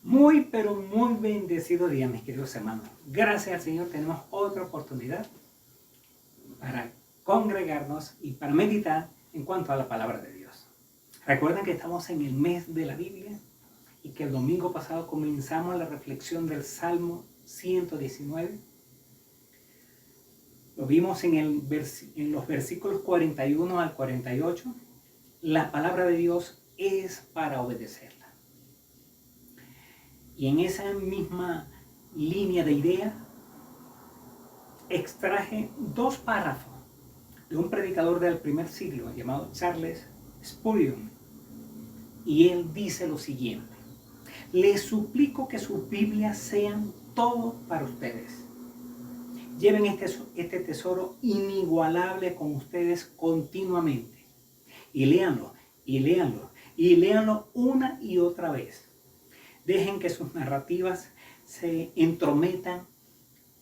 Muy, pero muy bendecido día, mis queridos hermanos. Gracias al Señor tenemos otra oportunidad para congregarnos y para meditar en cuanto a la palabra de Dios. Recuerden que estamos en el mes de la Biblia y que el domingo pasado comenzamos la reflexión del Salmo 119. Lo vimos en los versículos 41 al 48. La palabra de Dios es para obedecerla. Y en esa misma línea de idea, extraje dos párrafos de un predicador del primer siglo llamado Charles Spurgeon. Y él dice lo siguiente: les suplico que sus Biblias sean todo para ustedes. Lleven este tesoro inigualable con ustedes continuamente. Y léanlo, y léanlo, y léanlo una y otra vez. Dejen que sus narrativas se entrometan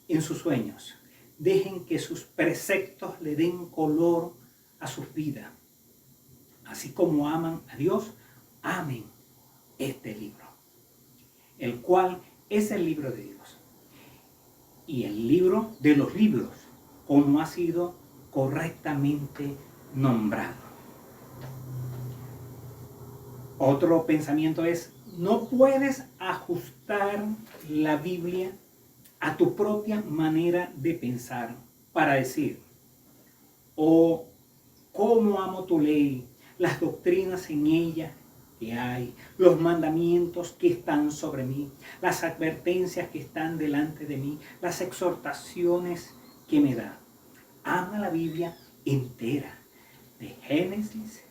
en sus sueños. Dejen que sus preceptos le den color a sus vidas. Así como aman a Dios, amen este libro, el cual es el libro de Dios. Y el libro de los libros, como ha sido correctamente nombrado. Otro pensamiento es: no puedes ajustar la Biblia a tu propia manera de pensar para decir: oh, cómo amo tu ley, las doctrinas en ella que hay, los mandamientos que están sobre mí, las advertencias que están delante de mí, las exhortaciones que me da. Ama la Biblia entera, de Génesis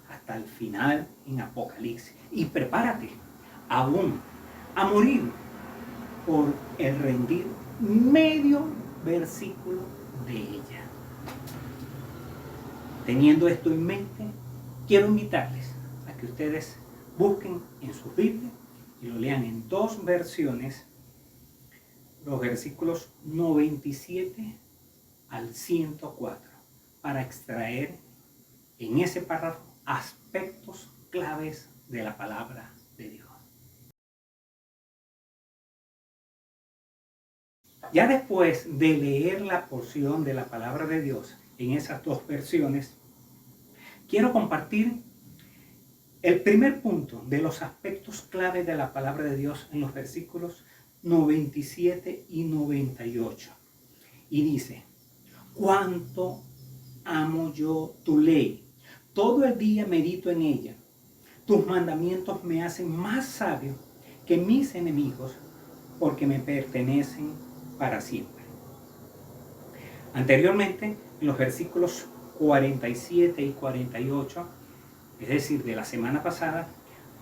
hasta el final en Apocalipsis, y prepárate aún a morir por el rendir medio versículo de ella. Teniendo esto en mente, quiero invitarles a que ustedes busquen en sus Biblias y lo lean en dos versiones, los versículos 97 al 104, para extraer en ese párrafo aspectos claves de la palabra de Dios. Ya después de leer la porción de la palabra de Dios en esas dos versiones, quiero compartir el primer punto de los aspectos claves de la palabra de Dios en los versículos 97 y 98. Y dice: cuánto amo yo tu ley. Todo el día medito en ella. Tus mandamientos me hacen más sabio que mis enemigos, porque me pertenecen para siempre. Anteriormente, en los versículos 47 y 48, es decir, de la semana pasada,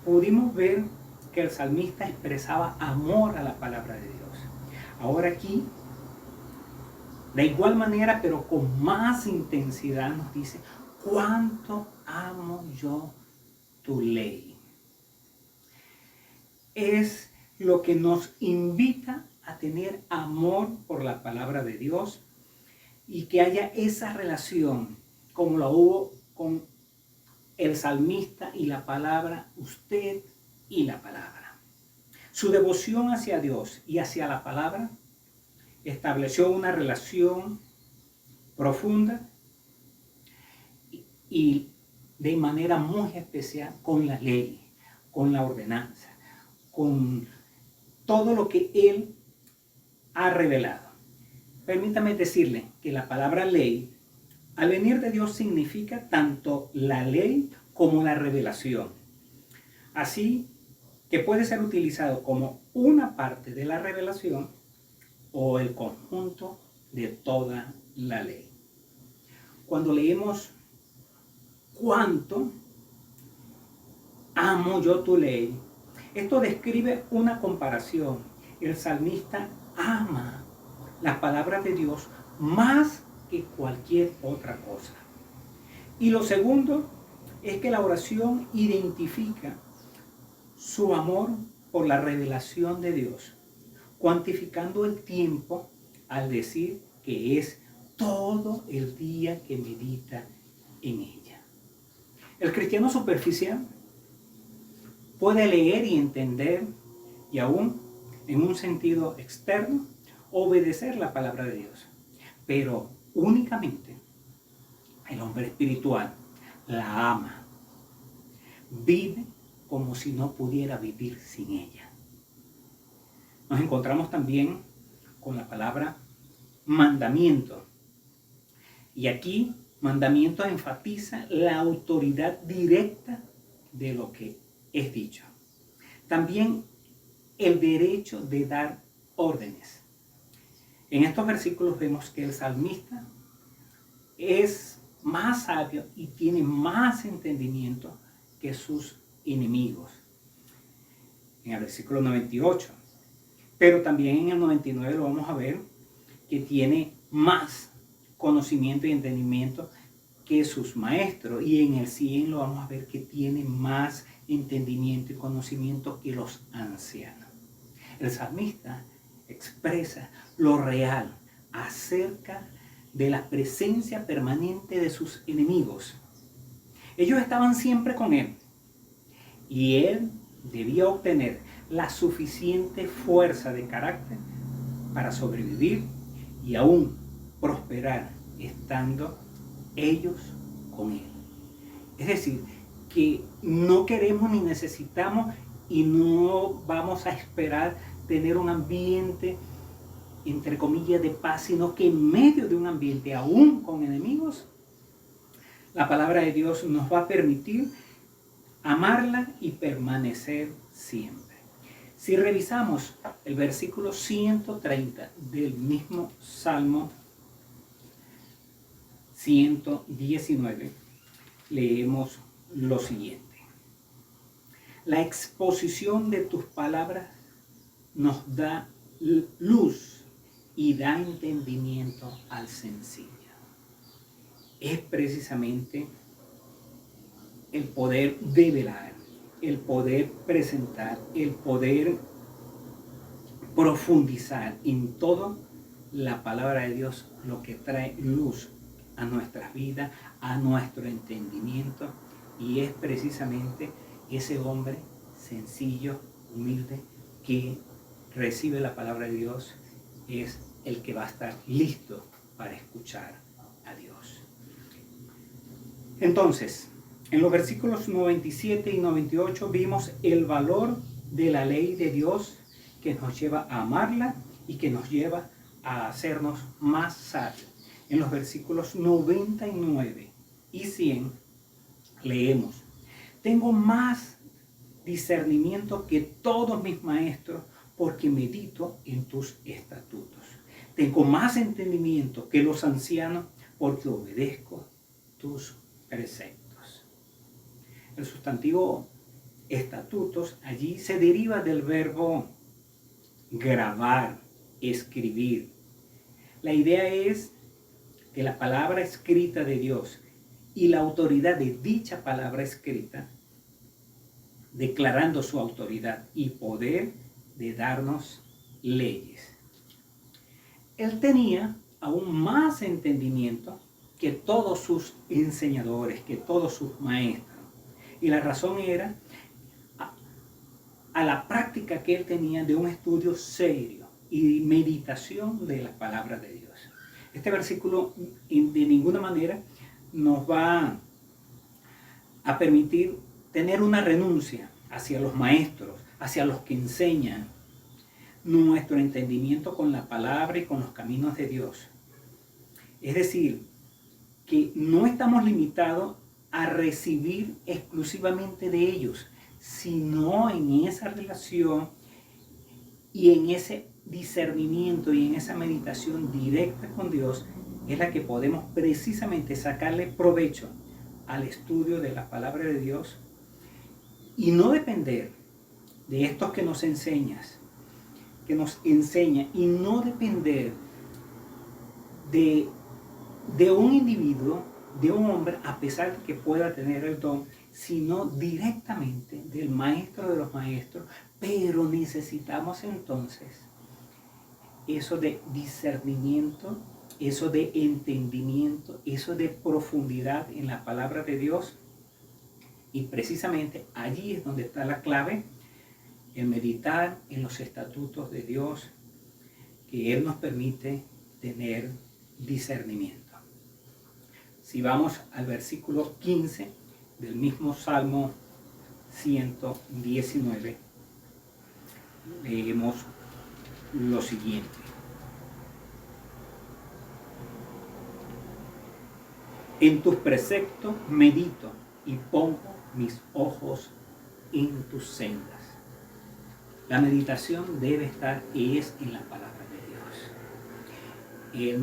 pudimos ver que el salmista expresaba amor a la palabra de Dios. Ahora aquí, de igual manera, pero con más intensidad, nos dice: cuánto amo yo tu ley. Es lo que nos invita a tener amor por la palabra de Dios y que haya esa relación como la hubo con el salmista y la palabra, usted y la palabra. Su devoción hacia Dios y hacia la palabra estableció una relación profunda y de manera muy especial con la ley, con la ordenanza, con todo lo que Él ha revelado. Permítame decirle que la palabra ley, al venir de Dios, significa tanto la ley como la revelación. Así que puede ser utilizado como una parte de la revelación o el conjunto de toda la ley. Cuando leemos cuánto amo yo tu ley, esto describe una comparación. El salmista ama las palabras de Dios más que cualquier otra cosa. Y lo segundo es que la oración identifica su amor por la revelación de Dios, cuantificando el tiempo al decir que es todo el día que medita en ella. El cristiano superficial puede leer y entender y aún en un sentido externo, obedecer la palabra de Dios. Pero únicamente el hombre espiritual la ama, vive como si no pudiera vivir sin ella. Nos encontramos también con la palabra mandamiento. Y aquí mandamiento enfatiza la autoridad directa de lo que es dicho. También el derecho de dar órdenes. En estos versículos vemos que el salmista es más sabio y tiene más entendimiento que sus enemigos. En el versículo 98. Pero también en el 99 lo vamos a ver que tiene más conocimiento y entendimiento que sus maestros. Y en el 100 lo vamos a ver que tiene más entendimiento y conocimiento que los ancianos. El salmista expresa lo real acerca de la presencia permanente de sus enemigos. Ellos estaban siempre con él y él debía obtener la suficiente fuerza de carácter para sobrevivir y aún prosperar estando ellos con él. Es decir, que no queremos ni necesitamos y no vamos a esperar tener un ambiente, entre comillas, de paz, sino que en medio de un ambiente aún con enemigos, la palabra de Dios nos va a permitir amarla y permanecer siempre. Si revisamos el versículo 130 del mismo Salmo 119, leemos lo siguiente. La exposición de tus palabras nos da luz y da entendimiento al sencillo. Es precisamente el poder develar, el poder presentar, el poder profundizar en todo la palabra de Dios, lo que trae luz a nuestras vidas, a nuestro entendimiento, y es precisamente ese hombre sencillo, humilde, que recibe la palabra de Dios, es el que va a estar listo para escuchar a Dios. Entonces, en los versículos 97 y 98 vimos el valor de la ley de Dios que nos lleva a amarla y que nos lleva a hacernos más sabios. En los versículos 99 y 100 leemos: tengo más discernimiento que todos mis maestros porque medito en tus estatutos. Tengo más entendimiento que los ancianos porque obedezco tus preceptos. El sustantivo estatutos allí se deriva del verbo grabar, escribir. La idea es que la palabra escrita de Dios y la autoridad de dicha palabra escrita, declarando su autoridad y poder de darnos leyes. Él tenía aún más entendimiento que todos sus enseñadores, que todos sus maestros. Y la razón era a la práctica que él tenía de un estudio serio y meditación de las palabras de Dios. Este versículo de ninguna manera nos va a permitir tener una renuncia hacia los maestros, hacia los que enseñan nuestro entendimiento con la palabra y con los caminos de Dios. Es decir, que no estamos limitados a recibir exclusivamente de ellos, sino en esa relación y en ese discernimiento y en esa meditación directa con Dios es la que podemos precisamente sacarle provecho al estudio de la palabra de Dios y no depender de estos que nos enseñan y no depender de un individuo, de un hombre, a pesar de que pueda tener el don, sino directamente del maestro de los maestros. Pero necesitamos entonces eso de discernimiento, eso de entendimiento, eso de profundidad en la palabra de Dios. Y precisamente allí es donde está la clave el meditar en los estatutos de Dios, que Él nos permite tener discernimiento. Si vamos al versículo 15 del mismo Salmo 119, leemos lo siguiente. En tus preceptos medito y pongo mis ojos en tus sendas. La meditación debe estar en la palabra de Dios.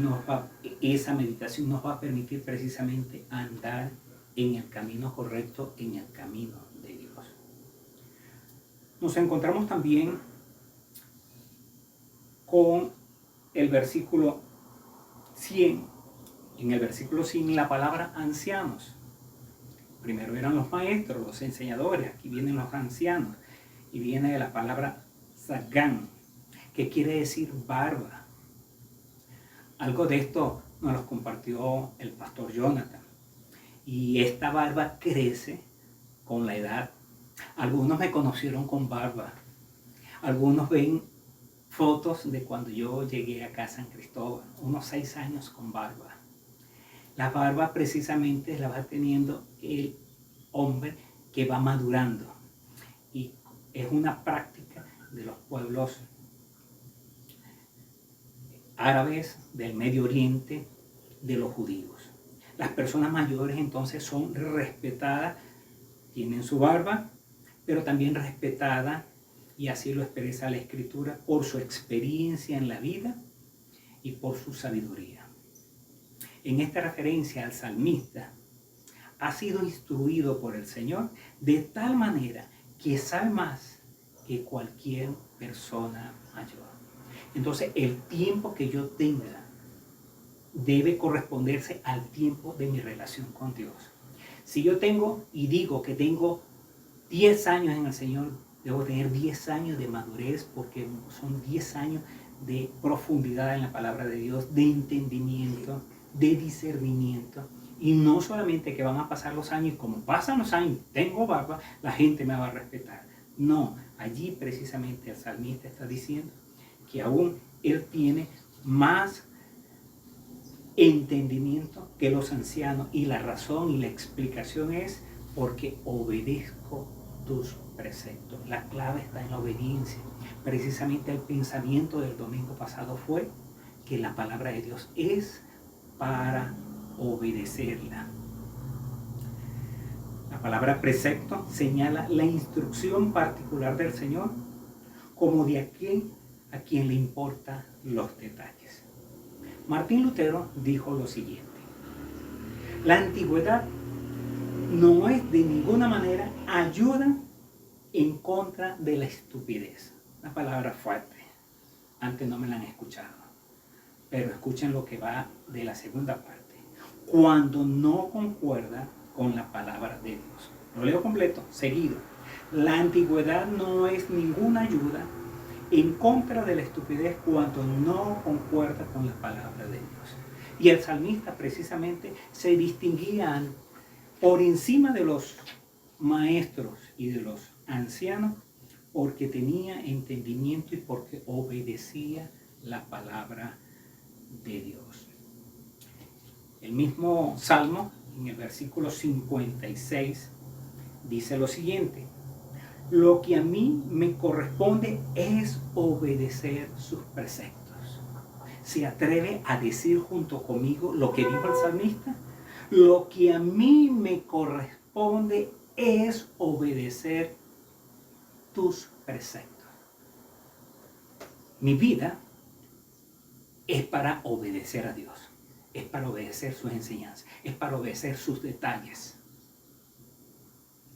Esa meditación nos va a permitir precisamente andar en el camino correcto, en el camino de Dios. Nos encontramos también con el versículo 100. En el versículo 100, la palabra ancianos. Primero eran los maestros, los enseñadores. Aquí vienen los ancianos. Y viene de la palabra zagán, que quiere decir barba. Algo de esto nos lo compartió el pastor Jonathan. Y esta barba crece con la edad. Algunos me conocieron con barba. Algunos ven fotos de cuando yo llegué acá a San Cristóbal, unos 6 años con barba. La barba precisamente la va teniendo el hombre que va madurando. Y es una práctica de los pueblos árabes, del Medio Oriente, de los judíos. Las personas mayores entonces son respetadas, tienen su barba, pero también respetada, y así lo expresa la Escritura, por su experiencia en la vida y por su sabiduría. En esta referencia al salmista, ha sido instruido por el Señor de tal manera que sabe más que cualquier persona mayor. Entonces, el tiempo que yo tenga debe corresponderse al tiempo de mi relación con Dios. Si yo tengo y digo que tengo 10 años en el Señor, debo tener 10 años de madurez, porque son 10 años de profundidad en la palabra de Dios, de entendimiento, de discernimiento. Y no solamente que van a pasar los años, y como pasan los años, tengo barba, la gente me va a respetar. No, allí precisamente el salmista está diciendo que aún él tiene más entendimiento que los ancianos, y la razón y la explicación es porque obedezco tus preceptos. La clave está en la obediencia. Precisamente el pensamiento del domingo pasado fue que la palabra de Dios es para obedecerla. La palabra precepto señala la instrucción particular del Señor como de aquel a quien le importan los detalles. Martín Lutero dijo lo siguiente: la antigüedad no es de ninguna manera ayuda en contra de la estupidez. Una palabra fuerte. Antes no me la han escuchado, pero escuchen lo que va de la segunda parte. Cuando no concuerda con la palabra de Dios. Lo leo completo, seguido. La antigüedad no es ninguna ayuda en contra de la estupidez cuando no concuerda con la palabra de Dios. Y el salmista precisamente se distinguía por encima de los maestros y de los ancianos porque tenía entendimiento y porque obedecía la palabra de Dios. El mismo Salmo, en el versículo 56, dice lo siguiente: lo que a mí me corresponde es obedecer sus preceptos. ¿Se atreve a decir junto conmigo lo que dijo el salmista? Lo que a mí me corresponde es obedecer tus preceptos. Mi vida es para obedecer a Dios, es para obedecer sus enseñanzas, es para obedecer sus detalles.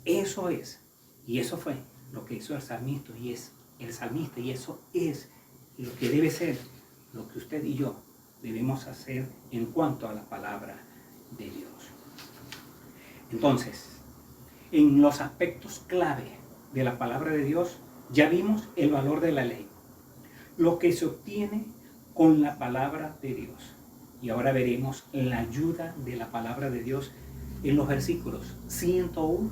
Eso es, y eso fue lo que hizo el salmista, y eso es lo que debe ser lo que usted y yo debemos hacer en cuanto a la palabra de Dios. Entonces, en los aspectos clave de la palabra de Dios, ya vimos el valor de la ley, lo que se obtiene con la palabra de Dios. Y ahora veremos la ayuda de la palabra de Dios en los versículos 101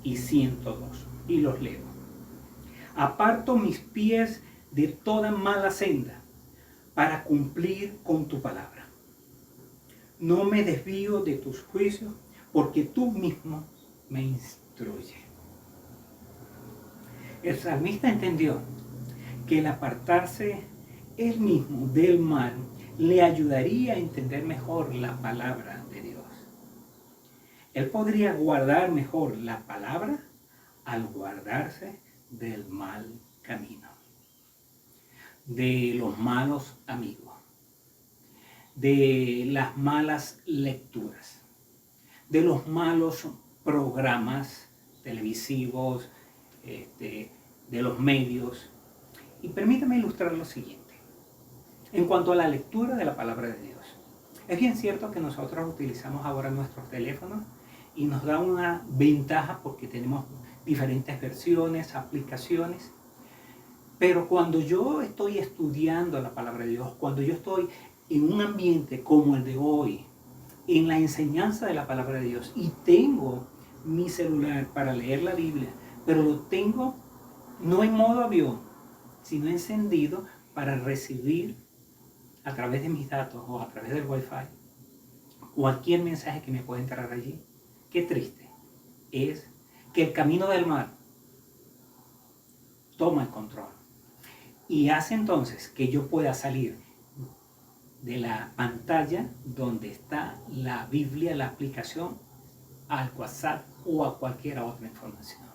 y 102. Y los leo. Aparto mis pies de toda mala senda para cumplir con tu palabra. No me desvío de tus juicios, porque tú mismo me instruyes. El salmista entendió que el apartarse él mismo del mal le ayudaría a entender mejor la palabra de Dios. Él podría guardar mejor la palabra al guardarse del mal camino, de los malos amigos, de las malas lecturas, de los malos programas televisivos, de los medios. Y permítame ilustrar lo siguiente. En cuanto a la lectura de la palabra de Dios, es bien cierto que nosotros utilizamos ahora nuestros teléfonos y nos da una ventaja porque tenemos diferentes versiones, aplicaciones. Pero cuando yo estoy estudiando la palabra de Dios, cuando yo estoy en un ambiente como el de hoy, en la enseñanza de la palabra de Dios, y tengo mi celular para leer la Biblia, pero lo tengo no en modo avión, sino encendido para recibir a través de mis datos o a través del Wi-Fi cualquier mensaje que me pueda entrar allí. Qué triste es que el camino del mal toma el control y hace entonces que yo pueda salir de la pantalla donde está la Biblia, la aplicación, al WhatsApp o a cualquier otra información.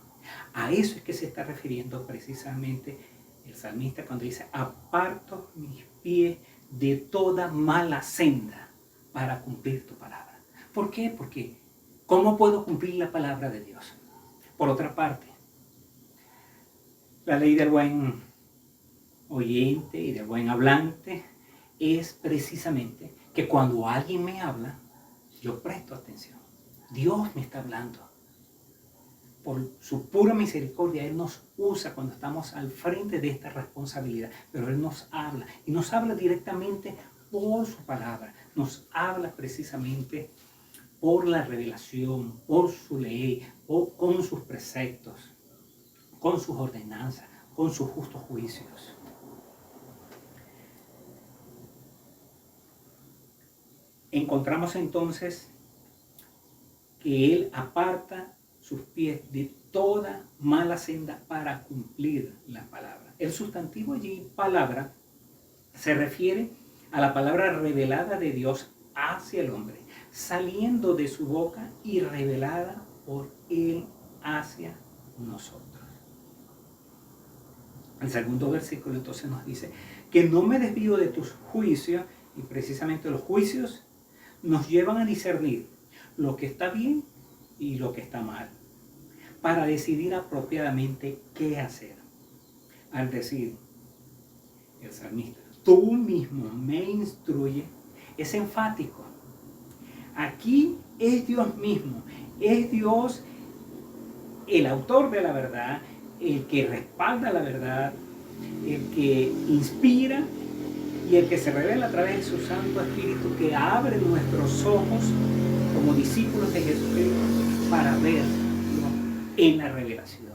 A eso es que se está refiriendo precisamente el salmista cuando dice: aparto mis pies de toda mala senda para cumplir tu palabra. ¿Por qué? Porque ¿cómo puedo cumplir la palabra de Dios? Por otra parte, la ley del buen oyente y del buen hablante es precisamente que cuando alguien me habla, yo presto atención. Dios me está hablando. Por su pura misericordia, Él nos usa cuando estamos al frente de esta responsabilidad, pero Él nos habla, y nos habla directamente por su palabra, nos habla precisamente por la revelación, por su ley, con sus preceptos, con sus ordenanzas, con sus justos juicios. Encontramos entonces que Él aparta sus pies de toda mala senda para cumplir la palabra. El sustantivo allí, palabra, se refiere a la palabra revelada de Dios hacia el hombre, saliendo de su boca y revelada por Él hacia nosotros. El segundo versículo entonces nos dice que no me desvío de tus juicios, y precisamente los juicios nos llevan a discernir lo que está bien y lo que está mal, para decidir apropiadamente qué hacer. Al decir el salmista, tú mismo me instruye, es enfático. Aquí es Dios mismo, es Dios el autor de la verdad, el que respalda la verdad, el que inspira y el que se revela a través de su Santo Espíritu, que abre nuestros ojos como discípulos de Jesucristo para verlo en la revelación,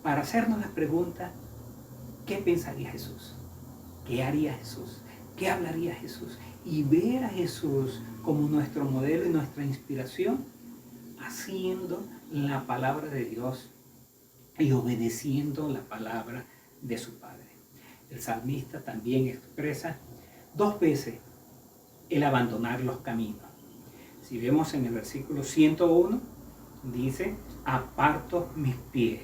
para hacernos la pregunta: ¿qué pensaría Jesús? ¿Qué haría Jesús? ¿Qué hablaría Jesús? Y ver a Jesús como nuestro modelo y nuestra inspiración, haciendo la palabra de Dios y obedeciendo la palabra de su Padre. El salmista también expresa 2 veces el abandonar los caminos. Si vemos en el versículo 101, dice: aparto mis pies.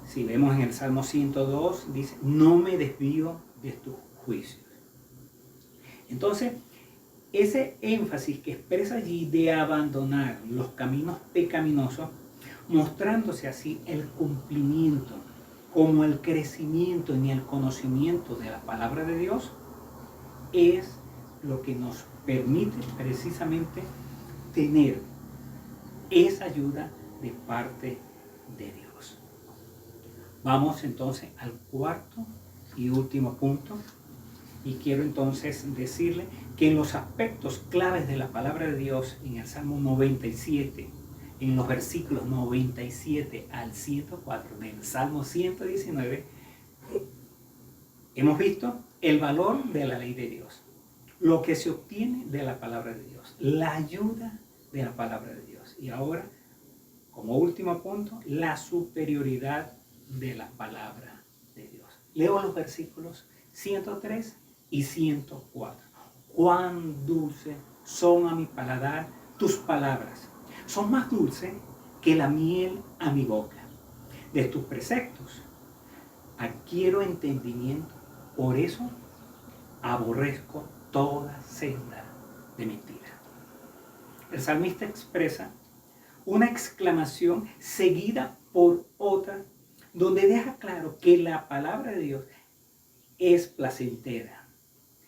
Si vemos en el Salmo 102, dice: no me desvío de tus juicios. Entonces, ese énfasis que expresa allí de abandonar los caminos pecaminosos, mostrándose así el cumplimiento, como el crecimiento en el conocimiento de la palabra de Dios, es lo que nos permite precisamente tener esa ayuda de parte de Dios. Vamos entonces al cuarto y último punto, y quiero entonces decirle que en los aspectos claves de la palabra de Dios, en el Salmo 97, en los versículos 97 al 104 del Salmo 119, hemos visto el valor de la ley de Dios, lo que se obtiene de la palabra de Dios, la ayuda de la palabra de Dios. Y ahora, como último punto, la superioridad de la palabra de Dios. Leo los versículos 103 y 104. Cuán dulces son a mi paladar tus palabras. Son más dulces que la miel a mi boca. De tus preceptos adquiero entendimiento. Por eso aborrezco toda senda de mentira. El salmista expresa una exclamación seguida por otra, donde deja claro que la palabra de Dios es placentera.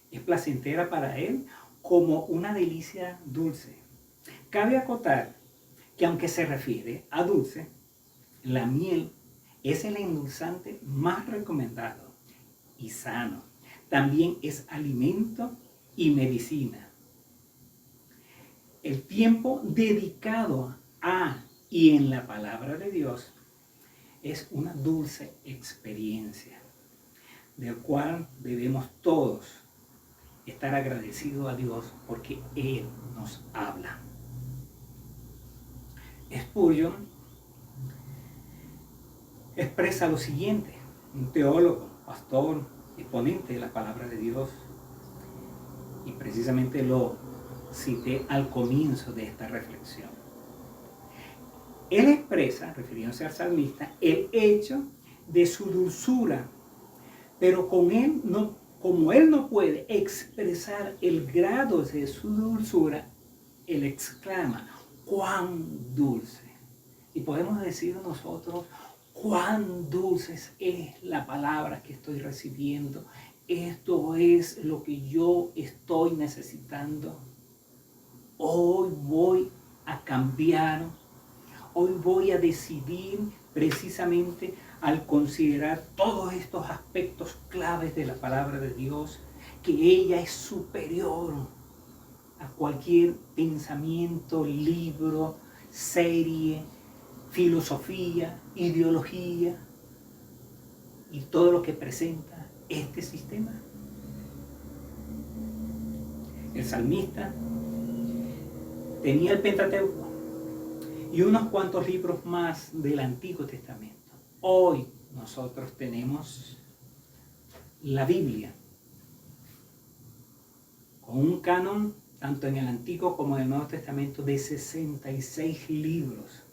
Es placentera para él como una delicia dulce. Cabe acotar que aunque se refiere a dulce, la miel es el endulzante más recomendado y sano. También es alimento y medicina. El tiempo dedicado a y en la palabra de Dios es una dulce experiencia, del cual debemos todos estar agradecidos a Dios porque Él nos habla. Spurgeon expresa lo siguiente, un teólogo, pastor, exponente de la palabra de Dios, y precisamente lo cité al comienzo de esta reflexión. Él expresa, refiriéndose al salmista, el hecho de su dulzura, pero como él no puede expresar el grado de su dulzura, él exclama, cuán dulce. Y podemos decir nosotros, cuán dulce es la palabra que estoy recibiendo. Esto es lo que yo estoy necesitando. Hoy voy a cambiar. Hoy voy a decidir precisamente al considerar todos estos aspectos claves de la palabra de Dios, que ella es superior a cualquier pensamiento, libro, serie, filosofía, ideología y todo lo que presenta este sistema. El salmista tenía el Pentateuco y unos cuantos libros más del Antiguo Testamento. Hoy nosotros tenemos la Biblia con un canon tanto en el Antiguo como en el Nuevo Testamento de 66 libros.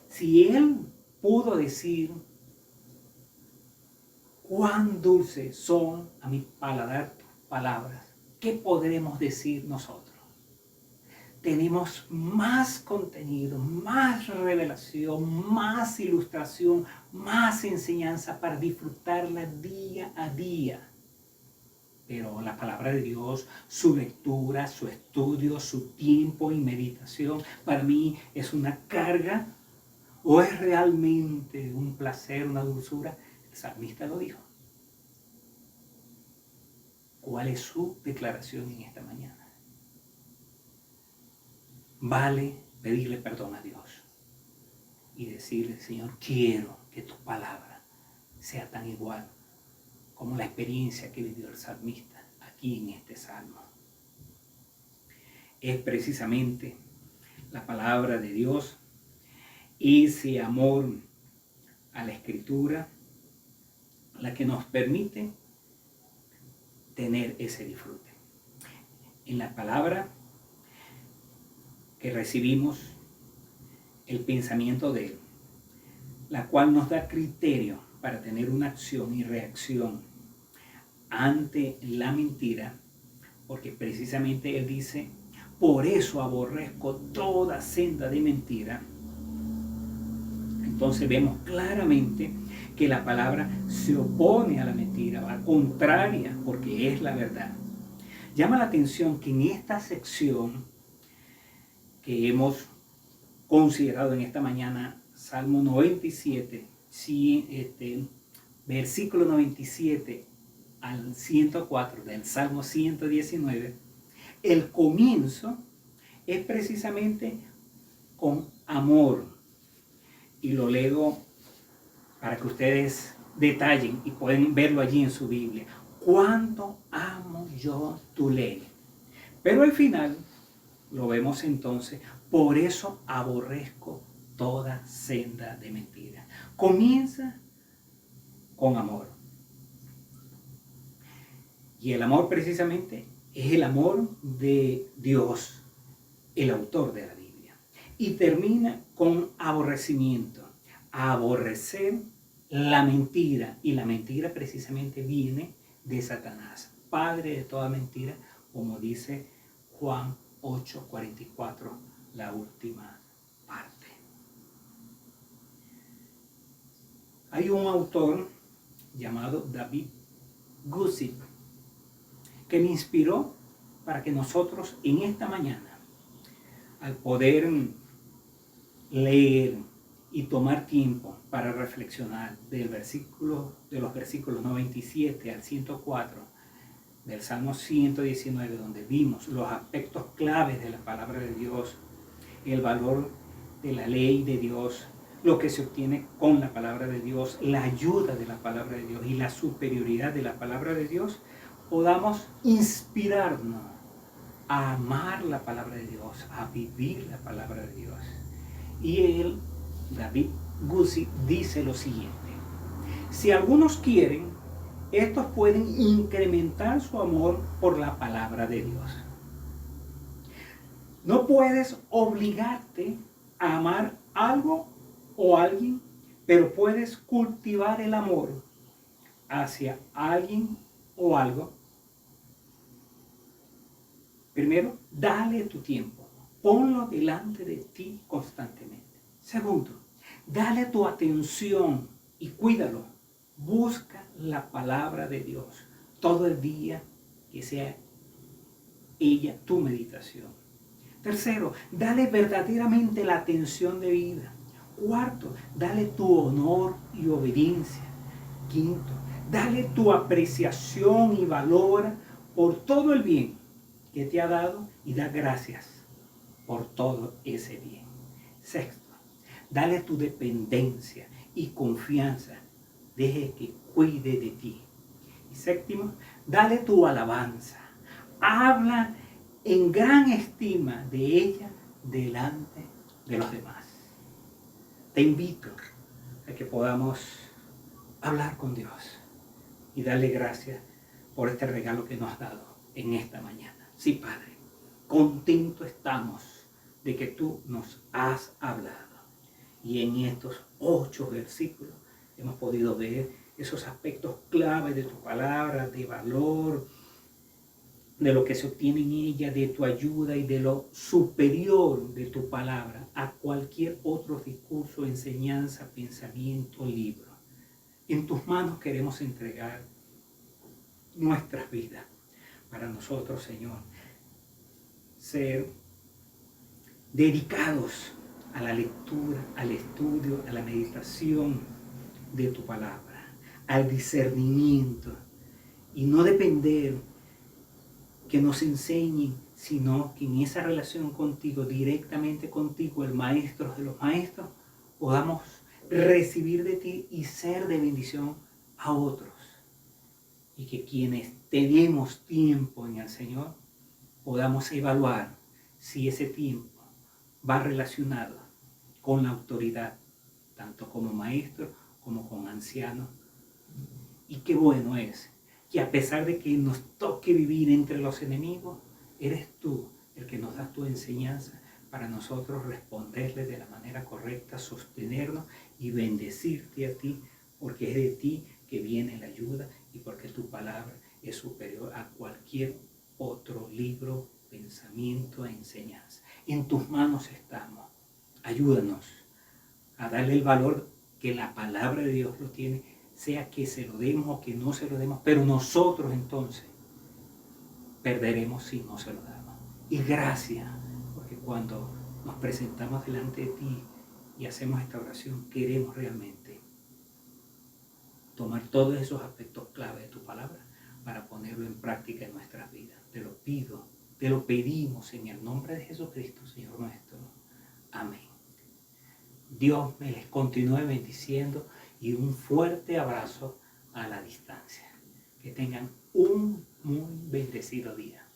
Si él pudo decir cuán dulces son a mi paladar tus palabras, ¿qué podremos decir nosotros? Tenemos más contenido, más revelación, más ilustración, más enseñanza para disfrutarla día a día. Pero la palabra de Dios, su lectura, su estudio, su tiempo y meditación, para mí es una carga o es realmente un placer, una dulzura. El salmista lo dijo. ¿Cuál es su declaración en esta mañana? Vale pedirle perdón a Dios y decirle, Señor, quiero que tu palabra sea tan igual como la experiencia que vivió el salmista aquí en este salmo. Es precisamente la palabra de Dios, ese amor a la Escritura, la que nos permite tener ese disfrute. En la palabra que recibimos el pensamiento de Él, la cual nos da criterio para tener una acción y reacción ante la mentira, porque precisamente Él dice, por eso aborrezco toda senda de mentira. Entonces vemos claramente que la palabra se opone a la mentira, va contraria, porque es la verdad. Llama la atención que en esta sección que hemos considerado en esta mañana, Salmo 97, versículo 97 al 104 del Salmo 119, el comienzo es precisamente con amor. Y lo leo para que ustedes detallen y pueden verlo allí en su Biblia. ¿Cuánto amo yo tu ley? Pero al final lo vemos entonces, por eso aborrezco toda senda de mentira. Comienza con amor. Y el amor precisamente es el amor de Dios, el autor de la Biblia. Y termina con aborrecimiento. Aborrecer la mentira. Y la mentira precisamente viene de Satanás, padre de toda mentira, como dice Juan 8:44, la última parte. Hay un autor llamado David Guzik que me inspiró para que nosotros en esta mañana, al poder leer y tomar tiempo para reflexionar de los versículos 97 al 104 del Salmo 119, donde vimos los aspectos claves de la palabra de Dios, el valor de la ley de Dios, lo que se obtiene con la palabra de Dios, la ayuda de la palabra de Dios y la superioridad de la palabra de Dios, podamos inspirarnos a amar la palabra de Dios, a vivir la palabra de Dios. Y él, David Guzik, dice lo siguiente: si algunos quieren, estos pueden incrementar su amor por la palabra de Dios. No puedes obligarte a amar algo o alguien, pero puedes cultivar el amor hacia alguien o algo. Primero, dale tu tiempo. Ponlo delante de ti constantemente. Segundo, dale tu atención y cuídalo. Busca la palabra de Dios todo el día, que sea ella tu meditación. Tercero, dale verdaderamente la atención de vida. Cuarto, dale tu honor y obediencia. Quinto, dale tu apreciación y valor por todo el bien que te ha dado y da gracias por todo ese bien. Sexto, dale tu dependencia y confianza. Deje que cuide de ti. Y séptimo, dale tu alabanza. Habla en gran estima de ella delante de los demás. Te invito a que podamos hablar con Dios y darle gracias por este regalo que nos has dado en esta mañana. Sí, Padre, contento estamos de que tú nos has hablado. Y en estos 8 versículos hemos podido ver esos aspectos clave de tu palabra, de valor, de lo que se obtiene en ella, de tu ayuda y de lo superior de tu palabra a cualquier otro discurso, enseñanza, pensamiento, libro. En tus manos queremos entregar nuestras vidas para nosotros, Señor, ser dedicados a la lectura, al estudio, a la meditación de tu palabra, al discernimiento, y no depender que nos enseñen, sino que en esa relación contigo, directamente contigo, el maestro de los maestros, podamos recibir de ti y ser de bendición a otros. Y que quienes tenemos tiempo en el Señor, podamos evaluar si ese tiempo va relacionado con la autoridad, tanto como maestro como con anciano. Y qué bueno es que a pesar de que nos toque vivir entre los enemigos, eres tú el que nos da tu enseñanza para nosotros responderle de la manera correcta, sostenernos y bendecirte a ti, porque es de ti que viene la ayuda y porque tu palabra es superior a cualquier otro libro, pensamiento e enseñanza. En tus manos estamos. Ayúdanos a darle el valor que la palabra de Dios lo tiene, sea que se lo demos o que no se lo demos, pero nosotros entonces perderemos si no se lo damos. Y gracias, porque cuando nos presentamos delante de ti y hacemos esta oración, queremos realmente tomar todos esos aspectos clave de tu palabra para ponerlo en práctica en nuestras vidas. Te lo pido, te lo pedimos en el nombre de Jesucristo, Señor nuestro. Amén. Dios me les continúe bendiciendo y un fuerte abrazo a la distancia. Que tengan un muy bendecido día.